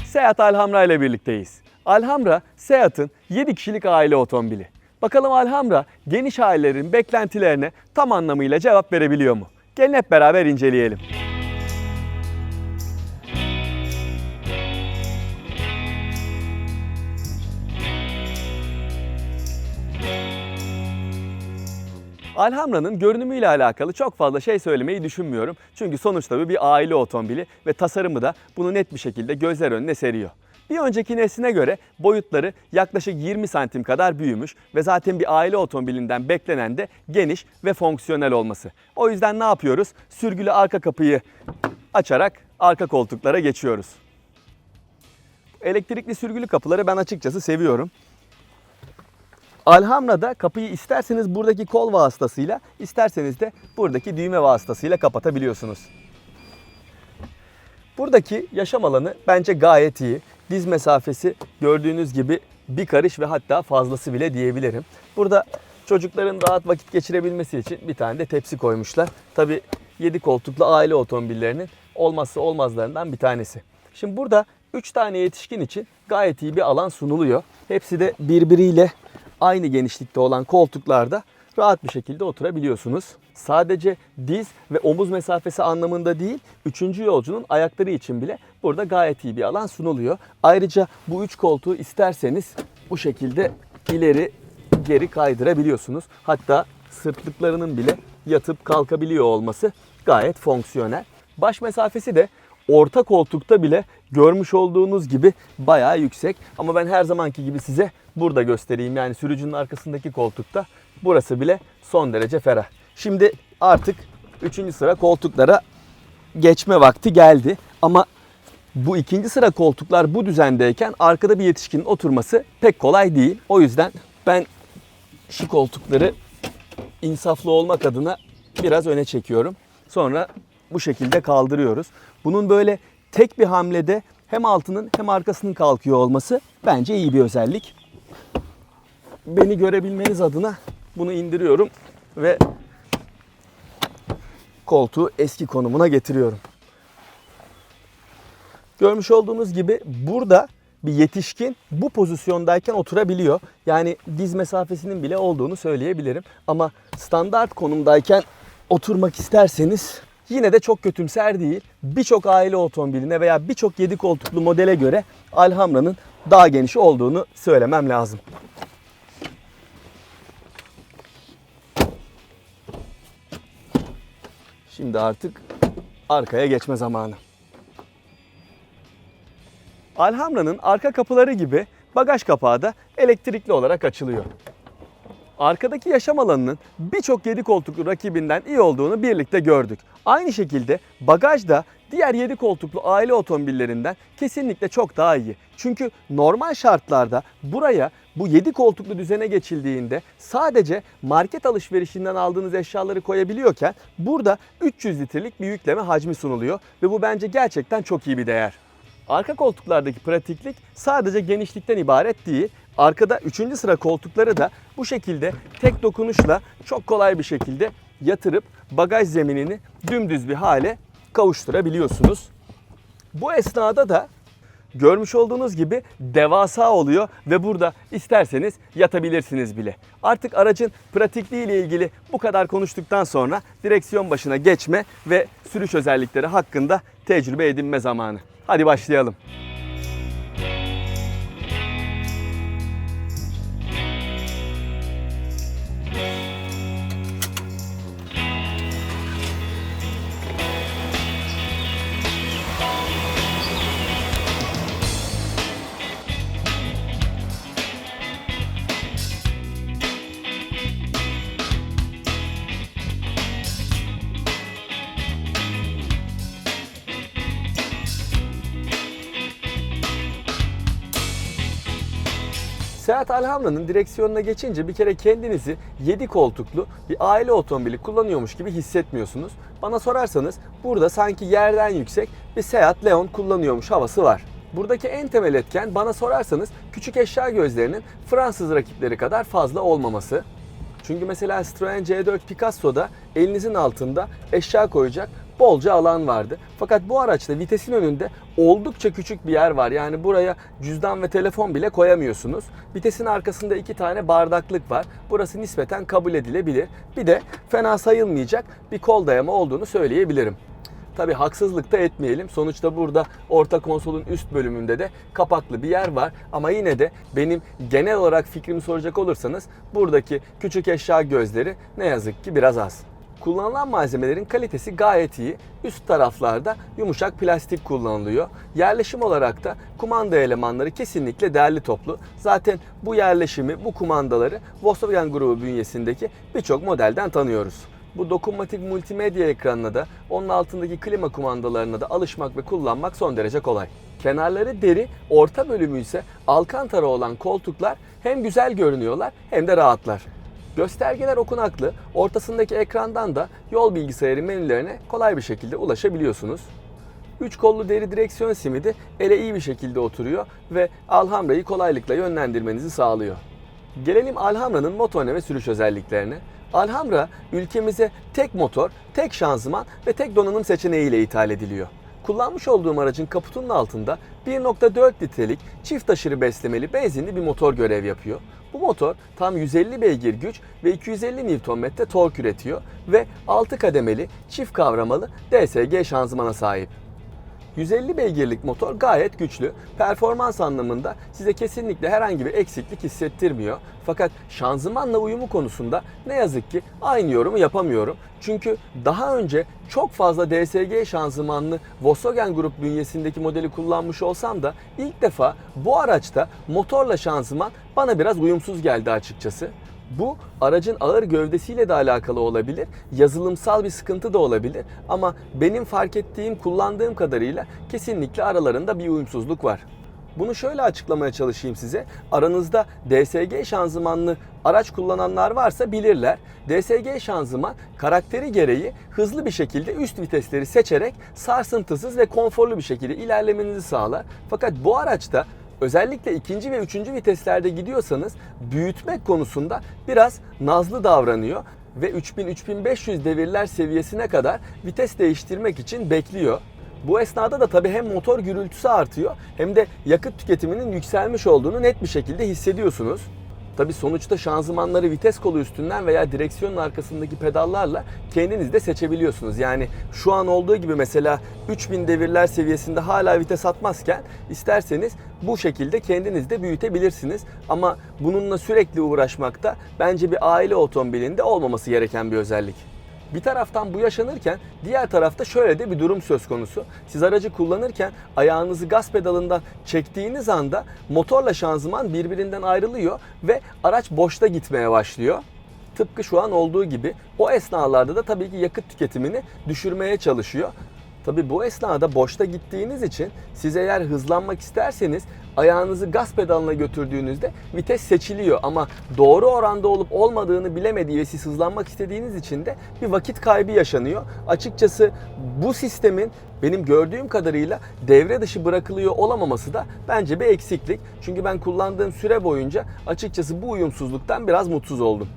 Seat Alhambra ile birlikteyiz. Alhambra, Seat'ın 7 kişilik aile otomobili. Bakalım Alhambra geniş ailelerin beklentilerine tam anlamıyla cevap verebiliyor mu? Gelin hep beraber inceleyelim. Alhambra'nın görünümüyle alakalı çok fazla şey söylemeyi düşünmüyorum. Çünkü sonuçta bu bir aile otomobili ve tasarımı da bunu net bir şekilde gözler önüne seriyor. Bir önceki nesline göre boyutları yaklaşık 20 santim kadar büyümüş ve zaten bir aile otomobilinden beklenen de geniş ve fonksiyonel olması. O yüzden ne yapıyoruz? Sürgülü arka kapıyı açarak arka koltuklara geçiyoruz. Elektrikli sürgülü kapıları ben açıkçası seviyorum. Alhambra'da kapıyı isterseniz buradaki kol vasıtasıyla, isterseniz de buradaki düğme vasıtasıyla kapatabiliyorsunuz. Buradaki yaşam alanı bence gayet iyi. Diz mesafesi gördüğünüz gibi bir karış ve hatta fazlası bile diyebilirim. Burada çocukların rahat vakit geçirebilmesi için bir tane de tepsi koymuşlar. Tabii 7 koltuklu aile otomobillerinin olmazsa olmazlarından bir tanesi. Şimdi burada 3 tane yetişkin için gayet iyi bir alan sunuluyor. Hepsi de birbiriyle aynı genişlikte olan koltuklarda rahat bir şekilde oturabiliyorsunuz. Sadece diz ve omuz mesafesi anlamında değil, 3. yolcunun ayakları için bile burada gayet iyi bir alan sunuluyor. Ayrıca bu 3 koltuğu isterseniz bu şekilde ileri geri kaydırabiliyorsunuz. Hatta sırtlıklarının bile yatıp kalkabiliyor olması gayet fonksiyonel. Baş mesafesi de orta koltukta bile görmüş olduğunuz gibi bayağı yüksek. Ama ben her zamanki gibi size burada göstereyim. Yani sürücünün arkasındaki koltukta burası bile son derece ferah. Şimdi artık 3. sıra koltuklara geçme vakti geldi. Ama bu 2. sıra koltuklar bu düzendeyken arkada bir yetişkinin oturması pek kolay değil. O yüzden ben şu koltukları insaflı olmak adına biraz öne çekiyorum. Sonra bu şekilde kaldırıyoruz. Bunun böyle tek bir hamlede hem altının hem arkasının kalkıyor olması bence iyi bir özellik. Beni görebilmeniz adına bunu indiriyorum ve koltuğu eski konumuna getiriyorum. Görmüş olduğunuz gibi burada bir yetişkin bu pozisyondayken oturabiliyor. Yani diz mesafesinin bile olduğunu söyleyebilirim. Ama standart konumdayken oturmak isterseniz yine de çok kötümser değil. Birçok aile otomobiline veya birçok 7 koltuklu modele göre Alhambra'nın daha geniş olduğunu söylemem lazım. Şimdi artık arkaya geçme zamanı. Alhambra'nın arka kapıları gibi bagaj kapağı da elektrikli olarak açılıyor. Arkadaki yaşam alanının birçok 7 koltuklu rakibinden iyi olduğunu birlikte gördük. Aynı şekilde bagaj da diğer 7 koltuklu aile otomobillerinden kesinlikle çok daha iyi. Çünkü normal şartlarda buraya bu 7 koltuklu düzene geçildiğinde sadece market alışverişinden aldığınız eşyaları koyabiliyorken burada 300 litrelik bir yükleme hacmi sunuluyor ve bu bence gerçekten çok iyi bir değer. Arka koltuklardaki pratiklik sadece genişlikten ibaret değil. Arkada 3. sıra koltukları da bu şekilde tek dokunuşla çok kolay bir şekilde yatırıp bagaj zeminini dümdüz bir hale kavuşturabiliyorsunuz. Bu esnada da görmüş olduğunuz gibi devasa oluyor ve burada isterseniz yatabilirsiniz bile. Artık aracın pratikliği ile ilgili bu kadar konuştuktan sonra direksiyon başına geçme ve sürüş özellikleri hakkında tecrübe edinme zamanı. Hadi başlayalım. Seat Alhambra'nın direksiyonuna geçince bir kere kendinizi 7 koltuklu bir aile otomobili kullanıyormuş gibi hissetmiyorsunuz. Bana sorarsanız burada sanki yerden yüksek bir Seat Leon kullanıyormuş havası var. Buradaki en temel etken bana sorarsanız küçük eşya gözlerinin Fransız rakipleri kadar fazla olmaması. Çünkü mesela Citroen C4 Picasso'da elinizin altında eşya koyacak bolca alan vardı. Fakat bu araçta vitesin önünde oldukça küçük bir yer var. Yani buraya cüzdan ve telefon bile koyamıyorsunuz. Vitesin arkasında 2 tane bardaklık var. Burası nispeten kabul edilebilir. Bir de fena sayılmayacak bir kol dayama olduğunu söyleyebilirim. Tabi haksızlık da etmeyelim. Sonuçta burada orta konsolun üst bölümünde de kapaklı bir yer var. Ama yine de benim genel olarak fikrimi soracak olursanız buradaki küçük eşya gözleri ne yazık ki biraz az. Kullanılan malzemelerin kalitesi gayet iyi. Üst taraflarda yumuşak plastik kullanılıyor. Yerleşim olarak da kumanda elemanları kesinlikle derli toplu. Zaten bu yerleşimi, bu kumandaları Volkswagen grubu bünyesindeki birçok modelden tanıyoruz. Bu dokunmatik multimedya ekranına da onun altındaki klima kumandalarına da alışmak ve kullanmak son derece kolay. Kenarları deri, orta bölümü ise alkantara olan koltuklar hem güzel görünüyorlar hem de rahatlar. Göstergeler okunaklı, ortasındaki ekrandan da yol bilgisayarı menülerine kolay bir şekilde ulaşabiliyorsunuz. 3 kollu deri direksiyon simidi ele iyi bir şekilde oturuyor ve Alhamra'yı kolaylıkla yönlendirmenizi sağlıyor. Gelelim Alhamra'nın motorine ve sürüş özelliklerine. Alhambra ülkemize tek motor, tek şanzıman ve tek donanım seçeneğiyle ithal ediliyor. Kullanmış olduğum aracın kaputunun altında 1.4 litrelik çift aşırı beslemeli benzinli bir motor görev yapıyor. Bu motor tam 150 beygir güç ve 250 Nm tork üretiyor ve 6 kademeli çift kavramalı DSG şanzımana sahip. 150 beygirlik motor gayet güçlü. Performans anlamında size kesinlikle herhangi bir eksiklik hissettirmiyor. Fakat şanzımanla uyumu konusunda ne yazık ki aynı yorumu yapamıyorum. Çünkü daha önce çok fazla DSG şanzımanlı Volkswagen Grup bünyesindeki modeli kullanmış olsam da ilk defa bu araçta motorla şanzıman bana biraz uyumsuz geldi açıkçası. Bu aracın ağır gövdesiyle de alakalı olabilir, yazılımsal bir sıkıntı da olabilir ama benim fark ettiğim, kullandığım kadarıyla kesinlikle aralarında bir uyumsuzluk var. Bunu şöyle açıklamaya çalışayım size. Aranızda DSG şanzımanlı araç kullananlar varsa bilirler. DSG şanzıman karakteri gereği hızlı bir şekilde üst vitesleri seçerek sarsıntısız ve konforlu bir şekilde ilerlemenizi sağlar. Fakat bu araçta özellikle ikinci ve üçüncü viteslerde gidiyorsanız büyütmek konusunda biraz nazlı davranıyor ve 3000-3500 devirler seviyesine kadar vites değiştirmek için bekliyor. Bu esnada da tabii hem motor gürültüsü artıyor hem de yakıt tüketiminin yükselmiş olduğunu net bir şekilde hissediyorsunuz. Tabii sonuçta şanzımanları vites kolu üstünden veya direksiyonun arkasındaki pedallarla kendiniz de seçebiliyorsunuz. Yani şu an olduğu gibi mesela 3000 devirler seviyesinde hala vites atmazken isterseniz bu şekilde kendiniz de büyütebilirsiniz. Ama bununla sürekli uğraşmak da bence bir aile otomobilinde olmaması gereken bir özellik. Bir taraftan bu yaşanırken diğer tarafta şöyle de bir durum söz konusu. Siz aracı kullanırken ayağınızı gaz pedalından çektiğiniz anda motorla şanzıman birbirinden ayrılıyor ve araç boşta gitmeye başlıyor. Tıpkı şu an olduğu gibi o esnalarda da tabii ki yakıt tüketimini düşürmeye çalışıyor. Tabii bu esnada boşta gittiğiniz için siz eğer hızlanmak isterseniz ayağınızı gaz pedalına götürdüğünüzde vites seçiliyor ama doğru oranda olup olmadığını bilemediği ve siz hızlanmak istediğiniz için de bir vakit kaybı yaşanıyor. Açıkçası bu sistemin benim gördüğüm kadarıyla devre dışı bırakılıyor olamaması da bence bir eksiklik. Çünkü ben kullandığım süre boyunca açıkçası bu uyumsuzluktan biraz mutsuz oldum.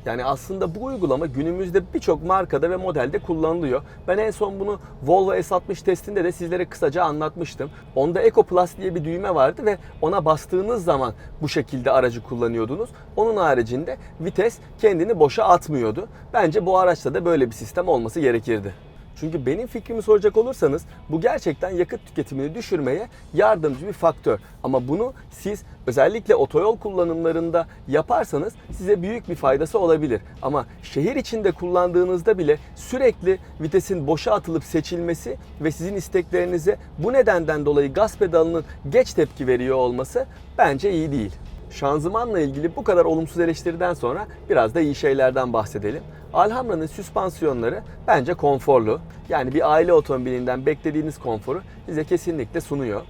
Yani aslında bu uygulama günümüzde birçok markada ve modelde kullanılıyor. Ben en son bunu Volvo S60 testinde de sizlere kısaca anlatmıştım. Onda Eco Plus diye bir düğme vardı ve ona bastığınız zaman bu şekilde aracı kullanıyordunuz. Onun haricinde vites kendini boşa atmıyordu. Bence bu araçta da böyle bir sistem olması gerekirdi. Çünkü benim fikrimi soracak olursanız bu gerçekten yakıt tüketimini düşürmeye yardımcı bir faktör. Ama bunu siz özellikle otoyol kullanımlarında yaparsanız size büyük bir faydası olabilir. Ama şehir içinde kullandığınızda bile sürekli vitesin boşa atılıp seçilmesi ve sizin isteklerinize bu nedenden dolayı gaz pedalının geç tepki veriyor olması bence iyi değil. Şanzımanla ilgili bu kadar olumsuz eleştiriden sonra biraz da iyi şeylerden bahsedelim. Alhamra'nın süspansiyonları bence konforlu. Yani bir aile otomobilinden beklediğiniz konforu size kesinlikle sunuyor.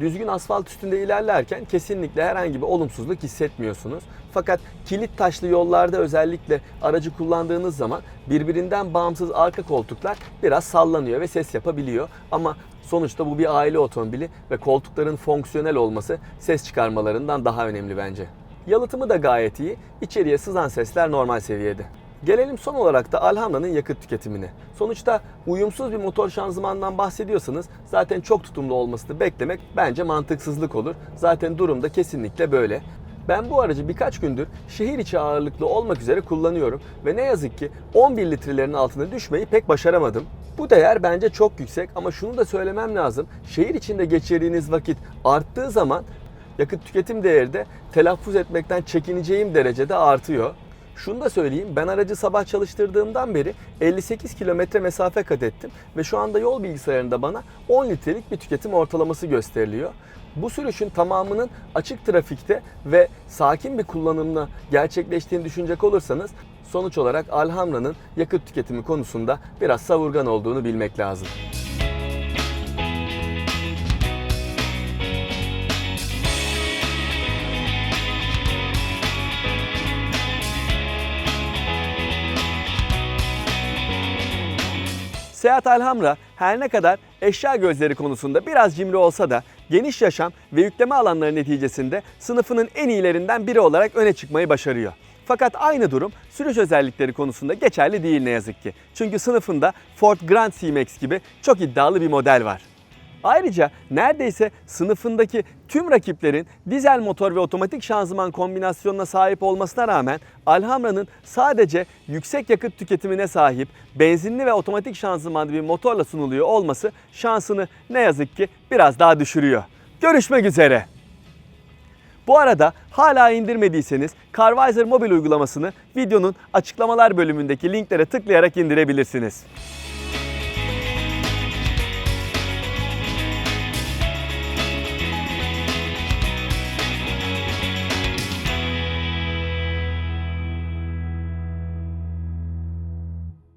Düzgün asfalt üstünde ilerlerken kesinlikle herhangi bir olumsuzluk hissetmiyorsunuz. Fakat kilit taşlı yollarda özellikle aracı kullandığınız zaman birbirinden bağımsız arka koltuklar biraz sallanıyor ve ses yapabiliyor. Ama sonuçta bu bir aile otomobili ve koltukların fonksiyonel olması ses çıkarmalarından daha önemli bence. Yalıtımı da gayet iyi. İçeriye sızan sesler normal seviyede. Gelelim son olarak da Alhamra'nın yakıt tüketimine. Sonuçta uyumsuz bir motor şanzımandan bahsediyorsanız zaten çok tutumlu olmasını beklemek bence mantıksızlık olur. Zaten durum da kesinlikle böyle. Ben bu aracı birkaç gündür şehir içi ağırlıklı olmak üzere kullanıyorum ve ne yazık ki 11 litrelerin altına düşmeyi pek başaramadım. Bu değer bence çok yüksek ama şunu da söylemem lazım. Şehir içinde geçirdiğiniz vakit arttığı zaman yakıt tüketim değeri de telaffuz etmekten çekineceğim derecede artıyor. Şunu da söyleyeyim, ben aracı sabah çalıştırdığımdan beri 58 kilometre mesafe kat ettim ve şu anda yol bilgisayarında bana 10 litrelik bir tüketim ortalaması gösteriliyor. Bu sürüşün tamamının açık trafikte ve sakin bir kullanımla gerçekleştiğini düşünecek olursanız sonuç olarak Alhamra'nın yakıt tüketimi konusunda biraz savurgan olduğunu bilmek lazım. Seat Alhamra her ne kadar eşya gözleri konusunda biraz cimri olsa da geniş yaşam ve yükleme alanları neticesinde sınıfının en iyilerinden biri olarak öne çıkmayı başarıyor. Fakat aynı durum sürüş özellikleri konusunda geçerli değil ne yazık ki. Çünkü sınıfında Ford Grand C-Max gibi çok iddialı bir model var. Ayrıca neredeyse sınıfındaki tüm rakiplerin dizel motor ve otomatik şanzıman kombinasyonuna sahip olmasına rağmen Alhamra'nın sadece yüksek yakıt tüketimine sahip benzinli ve otomatik şanzımanlı bir motorla sunuluyor olması şansını ne yazık ki biraz daha düşürüyor. Görüşmek üzere. Bu arada hala indirmediyseniz Carvisor mobil uygulamasını videonun açıklamalar bölümündeki linklere tıklayarak indirebilirsiniz.